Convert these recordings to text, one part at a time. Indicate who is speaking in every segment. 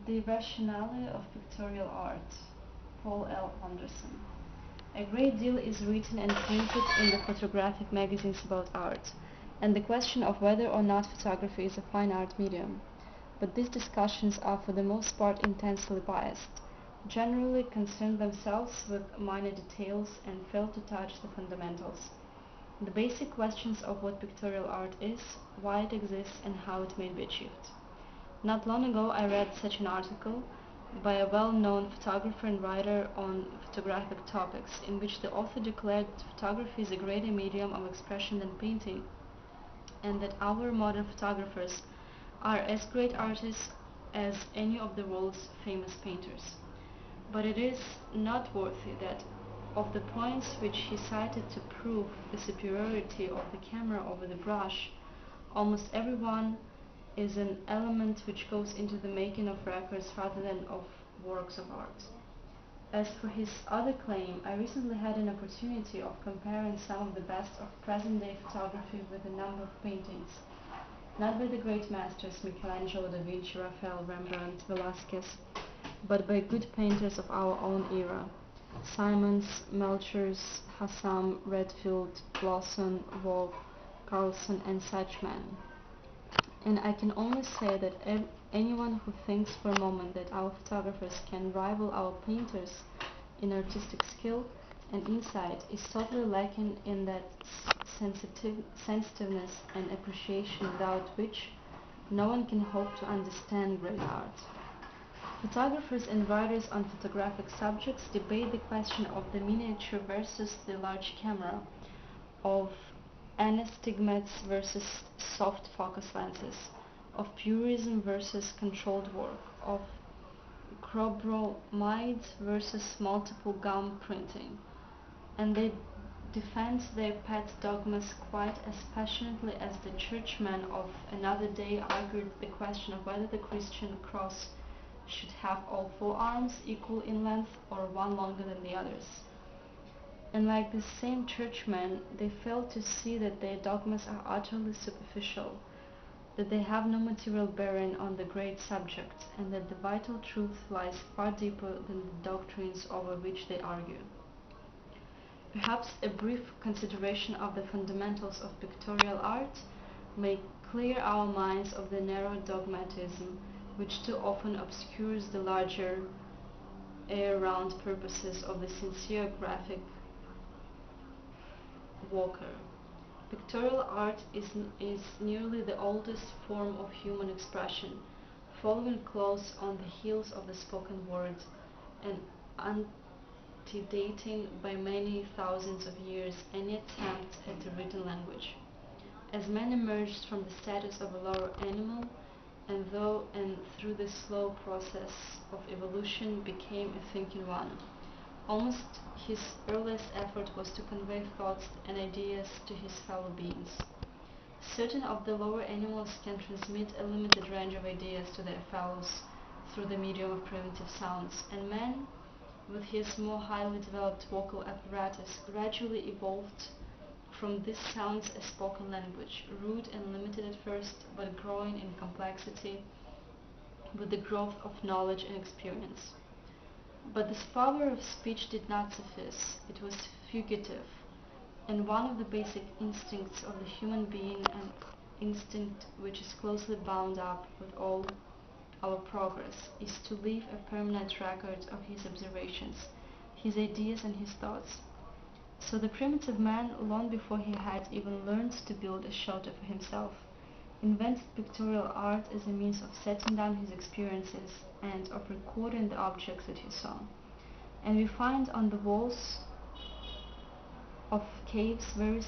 Speaker 1: The Rationale of Pictorial Art, Paul L. Anderson. A great deal is written and printed in the photographic magazines about art, and the question of whether or not photography is a fine art medium. But these discussions are for the most part intensely biased, generally concern themselves with minor details and fail to touch the fundamentals. The basic questions of what pictorial art is, why it exists, and how it may be achieved. Not long ago I read such an article by a well-known photographer and writer on photographic topics, in which the author declared that photography is a greater medium of expression than painting, and that our modern photographers are as great artists as any of the world's famous painters. But it is noteworthy that of the points which he cited to prove the superiority of the camera over the brush, almost every one is an element which goes into the making of records rather than of works of art. As for his other claim, I recently had an opportunity of comparing some of the best of present-day photography with a number of paintings, not by the great masters Michelangelo, Da Vinci, Raphael, Rembrandt, Velasquez, but by good painters of our own era, Simons, Melchers, Hassam, Redfield, Lawson, Waugh, Carlson, and such men. And I can only say that anyone who thinks for a moment that our photographers can rival our painters in artistic skill and insight is totally lacking in that sensitiveness and appreciation without which no one can hope to understand great art. Photographers and writers on photographic subjects debate the question of the miniature versus the large camera, of anastigmats versus soft focus lenses, of purism versus controlled work, of chrobromide versus multiple gum printing, and they defend their pet dogmas quite as passionately as the churchmen of another day argued the question of whether the Christian cross should have all four arms equal in length or one longer than the others. And like the same churchmen, they fail to see that their dogmas are utterly superficial, that they have no material bearing on the great subject, and that the vital truth lies far deeper than the doctrines over which they argue. Perhaps a brief consideration of the fundamentals of pictorial art may clear our minds of the narrow dogmatism which too often obscures the larger air-round purposes of the sincere graphic worker. Pictorial art is nearly the oldest form of human expression, following close on the heels of the spoken word and antedating by many thousands of years any attempt at the written language. As man emerged from the status of a lower animal, and through the slow process of evolution became a thinking one, almost his earliest effort was to convey thoughts and ideas to his fellow beings. Certain of the lower animals can transmit a limited range of ideas to their fellows through the medium of primitive sounds, and man, with his more highly developed vocal apparatus, gradually evolved from these sounds a spoken language, rude and limited at first, but growing in complexity with the growth of knowledge and experience. But this power of speech did not suffice. It was fugitive, and one of the basic instincts of the human being, an instinct which is closely bound up with all our progress, is to leave a permanent record of his observations, his ideas and his thoughts. So the primitive man, long before he had even learned to build a shelter for himself, invented pictorial art as a means of setting down his experiences and of recording the objects that he saw. And we find on the walls of caves very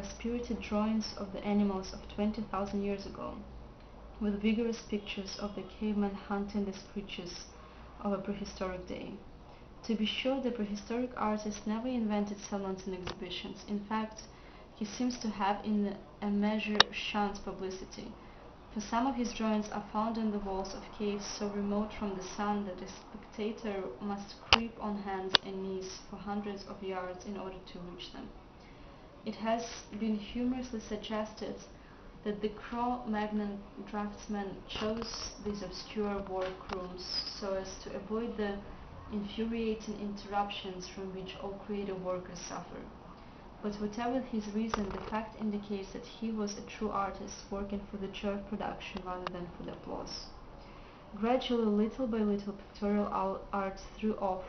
Speaker 1: spirited drawings of the animals of 20,000 years ago, with vigorous pictures of the caveman hunting the creatures of a prehistoric day. To be sure, the prehistoric artist never invented salons and exhibitions. In fact, he seems to have in a measure shunned publicity, for some of his drawings are found on the walls of caves so remote from the sun that a spectator must creep on hands and knees for hundreds of yards in order to reach them. It has been humorously suggested that the Cro-Magnon draftsman chose these obscure workrooms so as to avoid the infuriating interruptions from which all creative workers suffer. But whatever his reason, the fact indicates that he was a true artist working for the joy of production rather than for the applause. Gradually, little by little, pictorial art threw off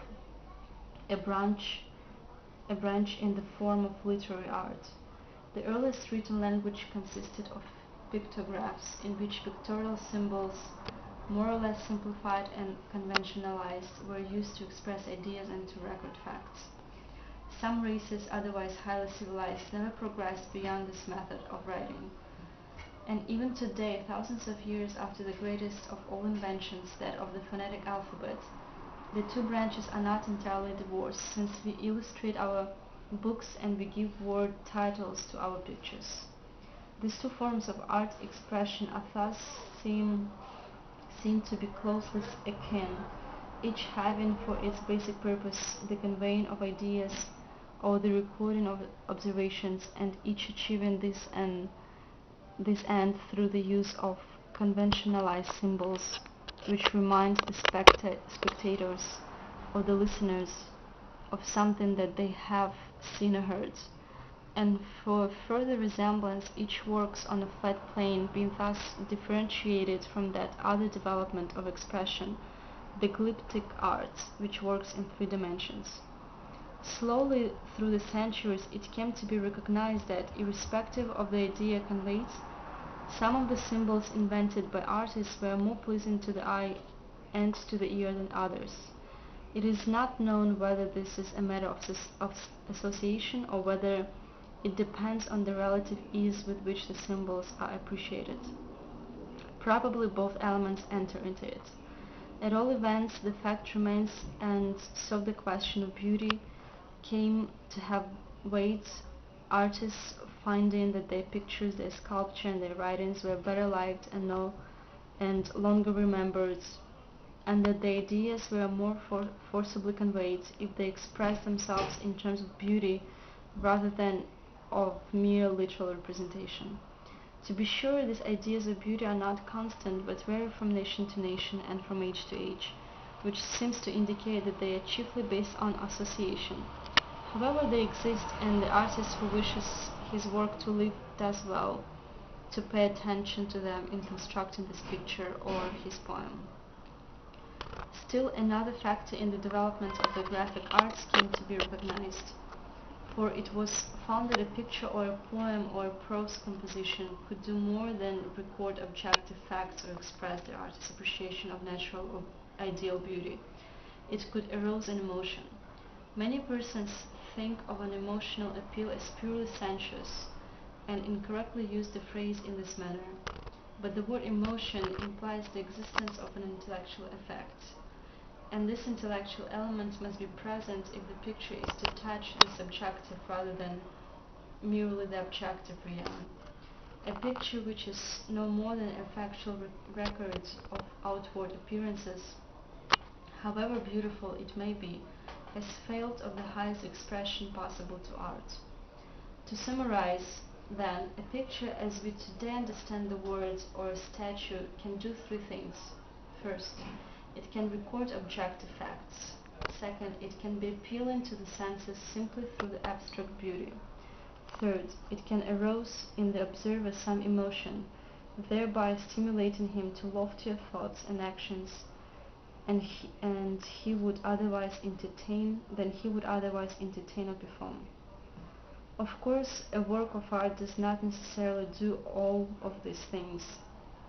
Speaker 1: a branch, a branch in the form of literary art. The earliest written language consisted of pictographs, in which pictorial symbols, more or less simplified and conventionalized, were used to express ideas and to record facts. Some races, otherwise highly civilized, never progressed beyond this method of writing. And even today, thousands of years after the greatest of all inventions, that of the phonetic alphabet, the two branches are not entirely divorced, since we illustrate our books and we give word titles to our pictures. These two forms of art expression are thus seen to be closely akin, each having for its basic purpose the conveying of ideas or the recording of observations, and each achieving this end through the use of conventionalized symbols, which remind the spectators or the listeners of something that they have seen or heard. And for further resemblance, each works on a flat plane, being thus differentiated from that other development of expression, the glyptic art, which works in three dimensions. Slowly through the centuries, it came to be recognized that, irrespective of the idea conveyed, some of the symbols invented by artists were more pleasing to the eye and to the ear than others. It is not known whether this is a matter of association or whether it depends on the relative ease with which the symbols are appreciated. Probably both elements enter into it. At all events, the fact remains, and so the question of beauty came to have weight, artists finding that their pictures, their sculpture, and their writings were better liked and longer remembered, and that the ideas were more forcibly conveyed if they expressed themselves in terms of beauty rather than of mere literal representation. To be sure, these ideas of beauty are not constant, but vary from nation to nation and from age to age, which seems to indicate that they are chiefly based on association. However, they exist, and the artist who wishes his work to live does well to pay attention to them in constructing this picture or his poem. Still another factor in the development of the graphic arts came to be recognized, for it was found that a picture or a poem or a prose composition could do more than record objective facts or express the artist's appreciation of natural or ideal beauty. It could arouse an emotion. Many persons think of an emotional appeal as purely sensuous and incorrectly use the phrase in this manner. But the word emotion implies the existence of an intellectual effect, and this intellectual element must be present if the picture is to touch the subjective rather than merely the objective realm. A picture which is no more than a factual record of outward appearances, however beautiful it may be, has failed of the highest expression possible to art. To summarize, then, a picture as we today understand the words or a statue can do three things. First, it can record objective facts. Second, it can be appealing to the senses simply through the abstract beauty. Third, it can arouse in the observer some emotion, thereby stimulating him to loftier thoughts and actions and he would otherwise entertain or perform. Of course, a work of art does not necessarily do all of these things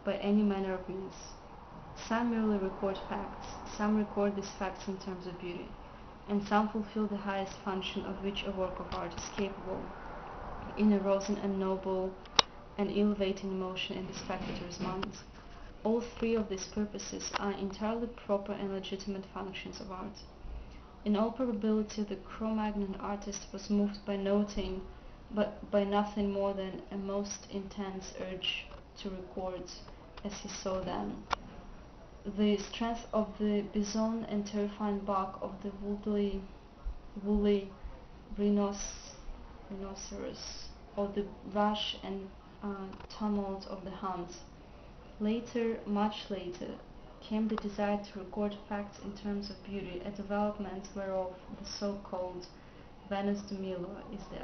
Speaker 1: by any manner of means. Some merely record facts, some record these facts in terms of beauty, and some fulfill the highest function of which a work of art is capable, in arousing a noble and elevating emotion in the spectator's mind. All three of these purposes are entirely proper and legitimate functions of art. In all probability, the Cro-Magnon artist was moved by by nothing more than a most intense urge to record, as he saw then, the strength of the bison and terrifying bark of the woolly rhinoceros, or the rash and tumult of the hunt. Later, much later, came the desire to record facts in terms of beauty, a development whereof the so-called Venus de Milo is the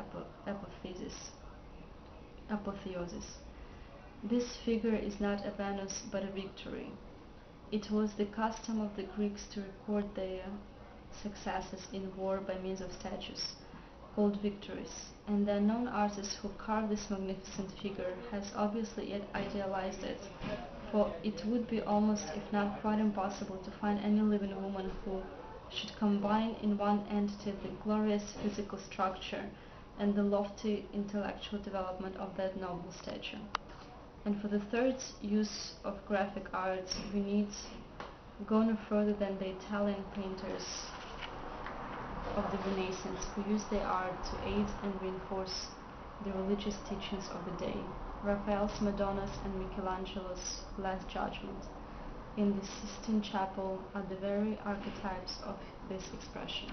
Speaker 1: apotheosis. This figure is not a Venus but a victory. It was the custom of the Greeks to record their successes in war by means of statues, called victories, and the unknown artist who carved this magnificent figure has obviously yet idealized it, for it would be almost, if not quite impossible, to find any living woman who should combine in one entity the glorious physical structure and the lofty intellectual development of that noble statue. And for the third use of graphic arts, we need go no further than the Italian painters of the Renaissance, who used their art to aid and reinforce the religious teachings of the day. Raphael's Madonnas and Michelangelo's Last Judgment in the Sistine Chapel are the very archetypes of this expression.